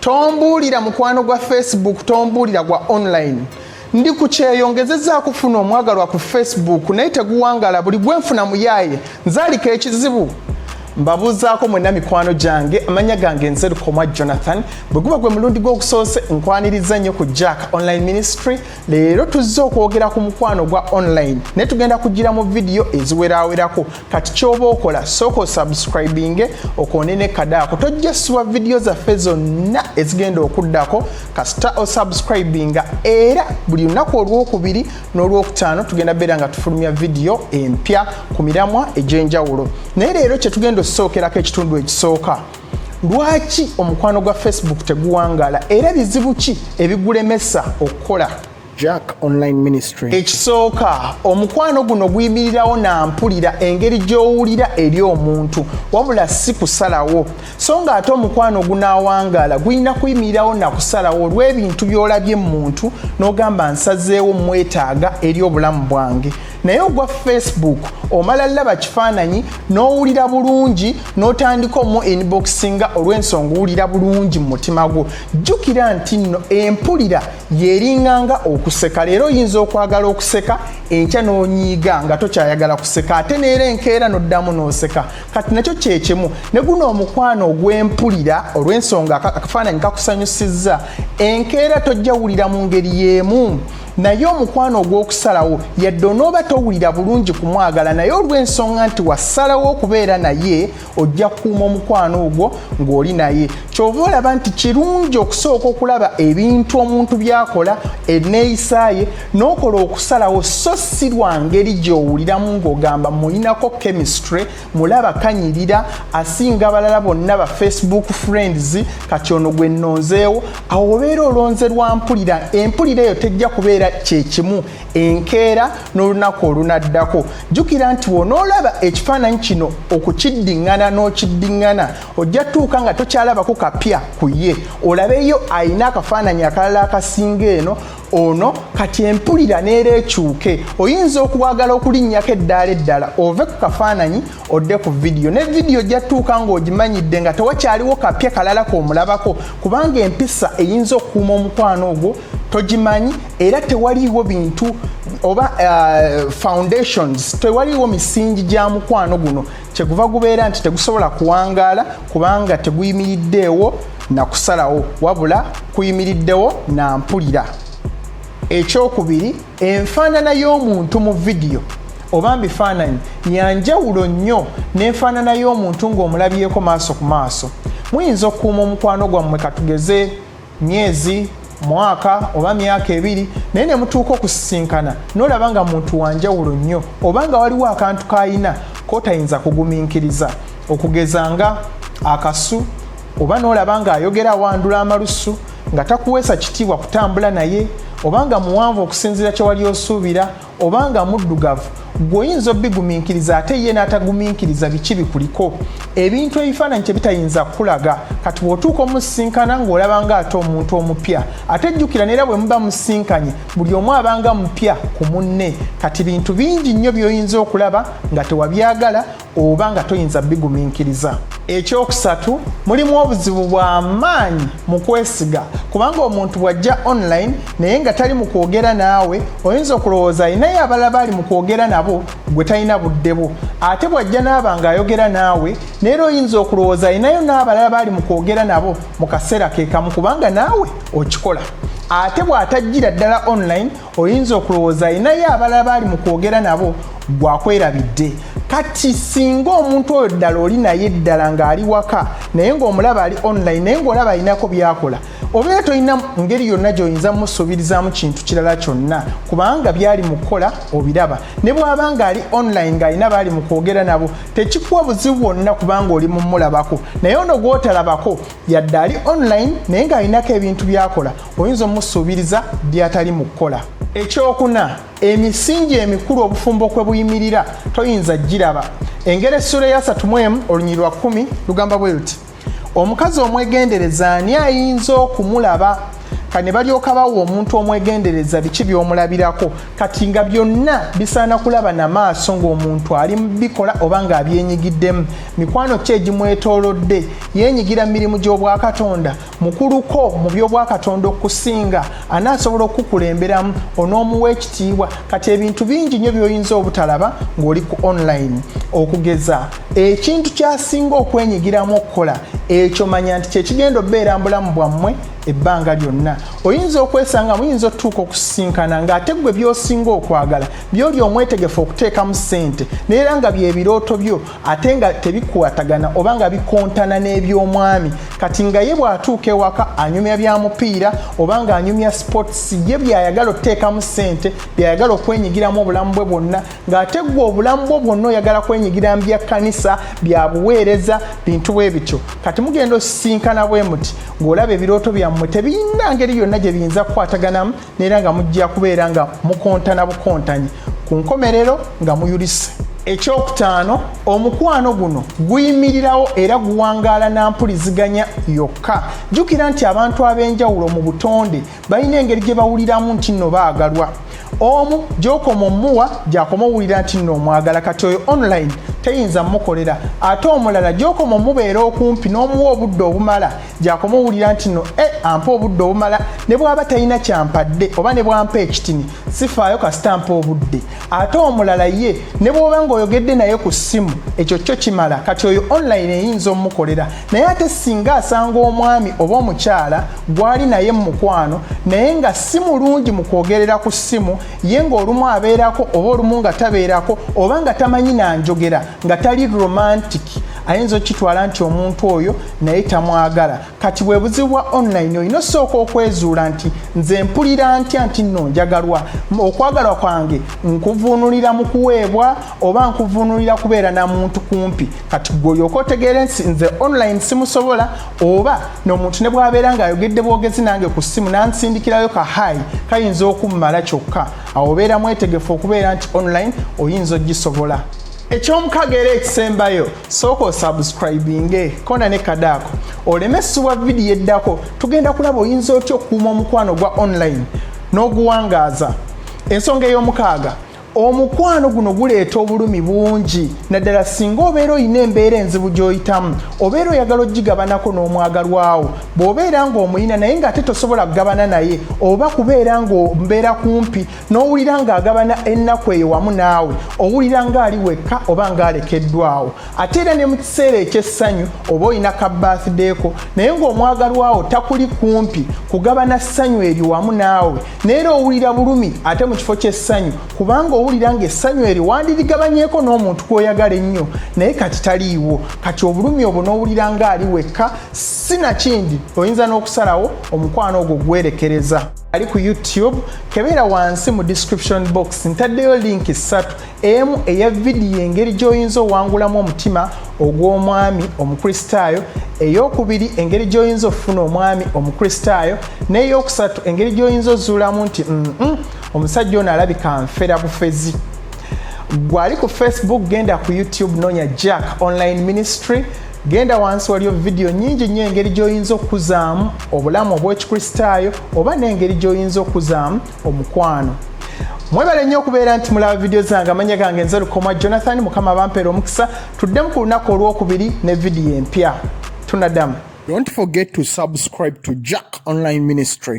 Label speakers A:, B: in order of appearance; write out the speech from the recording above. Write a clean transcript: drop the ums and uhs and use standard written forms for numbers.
A: Tombuulira mukwano gwa Facebook, tombuulira gwa online. Ndi kukyeyongezeza kufuna omwagalwa ku Facebook naye teguwangala buli gwenfuna muyaye nzaalika ekizibu. Mbabuuzaako mwenna mikwano gyange amanya gange nze Lukomwa Jonathan bwe guba gwe mulundi gw'okusoose nkwaniriza nnyo ku Jack Online Ministry. Leero tuzze okwogera ku mukwano gwa online naye tugenda kugira mu vidiyo eziweraawerako. Kati ky'oba okola sooka osubscribinge okoonene kadaako tojja suba vidiyo zaffe zonna ezigenda okuddako kasita osubscribinga era buli lunaku olwokubiri n'olwokutaano tugenda beera nga tufulumya vidiyo empya ku miramwa egy'enjawulo. Naye leero kye tugenda osookerako ekitundu ekisooka. Lwaki omukwano gwa Facebook teguwangala era bizibu ki ebigulemesa okukola Jack Online Ministry? Ekisooka, omukwano guno guyimirirawo na mpulira engeri gy'owulira eri omuntu wabula si kusalawo. So nga ate omukwano gunaawangala guyina kuyimirirawo na kusalawo olw'ebintu by'olabye muntu n'ogamba nsazeewo mwetaaga eri obulamu bwange. Naye ogwa Facebook omala laba kifaananyi n'owulira bulungi n'otandika omu inboxinga olw'ensonga owulira bulungi mu mutima gwo. Jjukira nti nno empulira yeeringanga okuseka. Leero oyinza okwagala okuseka enkya n'onyiiga nga tokyayagala kuseka ate neera enkeera n'oddamu n'oseka. Kati nakyo kye kimu ne guno omukwano ogw'empulira olw'ensonga akafaananyi kakusanyusizza enkeera tojja wulira mu ngeri y'emu. Naye omukwano ogw'okusalawo yadde onooba towulira bulungi kumwagala naye olw'ensonga nti wasalawo okubeera naye ojja kukuuma omukwano ogwo ng'oli naye. Kyova olaba nti kirungi okusooka okulaba ebintu omuntu by'akola enneeyisaaye n'okola okusalawo so si lwa ngeri gy'owuliramu ng'ogamba mulinako chemistry mulaba kanyirira asinga abalala bonna ba Facebook friends kati ono gwe nnonzeewo awo obeera olonze lwa mpulira. Empulira eyo tejja kubeera kye kimu enkeera n'olunaku olunaddako. Jjukira nti w'onoolaba ekifaananyi kino okukiddiŋŋana n'okiddiŋŋana ojja tuuka nga tokyalabako kapya ku ye olabeyo ayina akafaananyi akalala akasinga eno ono kati empulira neera ekyuke. Oyinza okuwagala okulinnyako eddaala eddala ove ku kafaananyi odde ku vidiyo ne vidiyo ojja tuuka ng'ogimanyidde nga tewakyaliwo kapya kalala k'omulabako kubanga empisa eyinza okukuuma omukwano ogwo togimanyi era tewaliiwo bintu oba foundations tewaliiwo misingi gya mukwano guno kyeguva gubeera nti tegusobola kuwangaala kubanga teguyimiriddeewo na kusalawo wabula kuyimiriddewo na mpulira. Ekyokubiri, enfaanana y'omuntu mu vidiyo oba mbifaananyi yanjawulo nnyo n'enfaanana y'omuntu ng'omulabyeko maaso ku maaso. Muyinza okukuuma omukwano gwammwe katugeze myezi mwaka oba myaka ebiri naye ne mutuuka okusisinkana n'olaba nga muntu wanjawulo nnyo oba nga waliwo akantu k'ayina k'otayinza kugumiikiriza okugeza nga akasu oba n'olaba ng'ayogera awandula amalusu nga takuweesa kitiibwa kutambula naye oba nga muwanvu okusinziira kye wali osuubira oba nga muddugavu gw'oyinza obigumiikiriza ate ye n'atagumiikiriza biki bikuliko. Ebintu ebifaananyi kye bitayinza kulaga kati bw'otuuka omusisinkana ng'olaba nga ate omuntu omupya ate jjukira neera bwe muba musinkanye buli omu abanga mupya ku munne kati bintu bingi nnyo by'oyinza okulaba nga tewabyagala oba nga toyinza bigumiikiriza. Ekyokusatu, mulimu obuzibu bw'amaanyi mu kwesiga kubanga omuntu bw'ajja online naye nga tali mu kwogera naawe oyinza okulowooza ayinayo abalala bali mu kwogera nabo gwe talina budde bwo ate bw'ajja n'aba ng'ayogera naawe neera oyinza okulowooza ayinayo n'abalala bali mu kwogera nabo mu kaseera ke kamu kubanga naawe okikola. Ate bw'atajjira ddala online oyinza okulowooza ayinayo abalala bali mu kwogera nabo gwakwerabidde. Kati singa omuntu oyo ddala oli naye ddala ng'ali waka naye ng'omulaba ali online naye ng'olaba alinako by'akola obeera tolina ngeri yonna gy'oyinza musuubirizaamu kintu kirala kyonna kubanga byali mu kukola obiraba. Ne bw'aba ng'ali online ng'alina baali mu kwogera nabo tekikuwa buzibu bwonna kubanga oli mumulabako naye ono gw'otalabako yadde ali online naye ng'alinako ebintu by'akola oyinza omusuubiriza by'atali mu kukola. Ekyokuna, emisingi emikulu obufumbo kwe buyimirira toyinza giraba. Engero essula ya 3 olunyiriri lwa 10 lugamba bwe luti omukazi omwegendereza ani ayinza okumulaba kane balyoka bawo omuntu omwegendereza biki by'omulabirako kati nga byonna bisaana kulaba na maaso ng'omuntu ali mu bikola oba ng'abyenyigiddemu mikwano ki egimwetoolodde yeenyigira mirimu gy'obwakatonda mukuluko mu by'obwakatonda okusinga anaasobola okukulemberamu onoomuwa ekitiibwa kati ebintu bingi nnyo by'oyinza obutalaba ng'oli ku online okugeza ekintu kyasinga okwenyigiramu okukola ekyo manya nti kyekigenda obbeera mbulamu bwammwe ebbanga lyonna oyinza okwesanga muyinza otuuka okusisinkana ng'ate gwe by'osinga okwagala by'oli omwetegefu okuteekamu ssente neera nga by'ebirooto byo ate nga tebikwatagana oba nga bikontana n'eby'omwami kati nga ye bw'atuuka ewaka anyumya bya mupiira oba ng'anyumya sports ye by'ayagala okuteekamu ssente by'ayagala okwenyigiramu obulamu bwe bwonna ng'ate gwe obulamu bwe bwonna oyagala kwenyigira mu bya kkanisa bya buweereza bintu bwe bityo kati mugenda osisinkana bwe muti ng'olaba ebirooto byammwe tebirina ngeri yonna gye biyinza kukwataganamu neera nga mujja kubeera nga mukontana bukontanyi ku nkomerero nga muyulise. Ekyokutaano, omukwano guno guyimirirawo era guwangaala na mpuliziganya yokka. Jjukira nti abantu ab'enjawulo mu butonde balina engeri gye bawuliramu nti nno baagalwa. Omu gy'okoma omuwa gy'akoma owulira nti nno omwagala kati oyo online teyinza mukolera ate omulala gy'okoma omubeera okumpi n'omuwa obudde obumala gy'akoma owulira nti nno ampa obudde obumala ne bw'aba talina kyampadde oba ne bw'ampa ekitini sifaayo kasita ampa obudde ate omulala ye ne bw'oba ng'oyogedde naye ku ssimu ekyo kyo kimala kati oyo online eyinza omukolera naye ate singa asanga omwami oba omukyala gw'ali naye mu mukwano naye nga si mulungi mu kwogerera ku ssimu ye ng'olumu abeerako oba olumu nga tabeerako oba nga tamanyi nanjogera nga tali romantic ayinza okitwala nti omuntu oyo naye tamwagala kati bwe buzibu bwa online olina osooka okwezuula nti nze mpulira ntya nti nno njagalwa okwagalwa kwange nkuvuunulira mu kuweebwa oba nkuvuunulira kubeera na muntu kumpi kati gwe olyoka otegeere nti nze online simusobola oba n'omuntu ne bw'abeera ng'ayogedde bwogezi nange ku ssimu nansindikirayo ka hayi kayinza okummala kyokka awo obeera mwetegefu okubeera nti online oyinza ogisobola. Ekyomukaga era ekisembayo sooka osubscribinge kona ne kadaako olemesibwa vidiyo eddako tugenda kulaba oyinza otya okukuuma omukwano gwa online n'oguwangaaza. Ensonga ey'omukaaga, omukwano guno guleeta obulumi bungi naddala singa obeera oyina embeera enzibu gy'oyitamu obeera oyagala ogigabanako n'omwagalwawo bw'obeera ng'omuyina naye ng'ate tosobola kugabana naye oba kubeera ng'ombeera kumpi n'owulira ng'agabana ennaku eyo wamu naawe owulira ng'ali wekka oba ng'alekeddwawo ate era ne mu kiseera eky'essanyu oba oyina ka birthday-ko naye ng'omwagalwawo takuli kumpi kugabana ssanyu eryo wamu naawe naye era owulira bulumi ate mu kifo ky'essanyu kubanga owulira ng'essanyu eryo wandirigabanyeko n'omuntu gw'oyagala ennyo naye kati taliiwo kati obulumi obwo n'owulira ng'ali wekka sinakindi oyinza n'okusalawo omukwano ogwo gwerekereza. Ali ku YouTube kebeera wansi mu description box ntaddeyo link 3 emu eya vidiyo engeri gy'oyinza owangulamu omutima ogw'omwami omukristaayo, ey'okubiri engeri gy'oyinza ofuna omwami omukristaayo, n'ey'okusatu engeri gy'oyinza ozuulamu nti omusajja ono alabika nfera bufezi. Gwali ku Facebook genda ku YouTube noonya Jack Online Ministry genda wansi waliyo vidiyo nyingi nnyo engeri gy'oyinza okuzaamu obulamu obw'ekikristaayo oba n'engeri gy'oyinza okuzaamu omukwano. Mwebale nnyo okubeera nti mulaba vidiyo zange amanya gange nze Lukoma Jonathan Mukama bampeera omukisa tuddemu ku lunaku olwokubiri ne vidiyo empya tunaddamu. Don't forget to subscribe to Jack Online Ministry.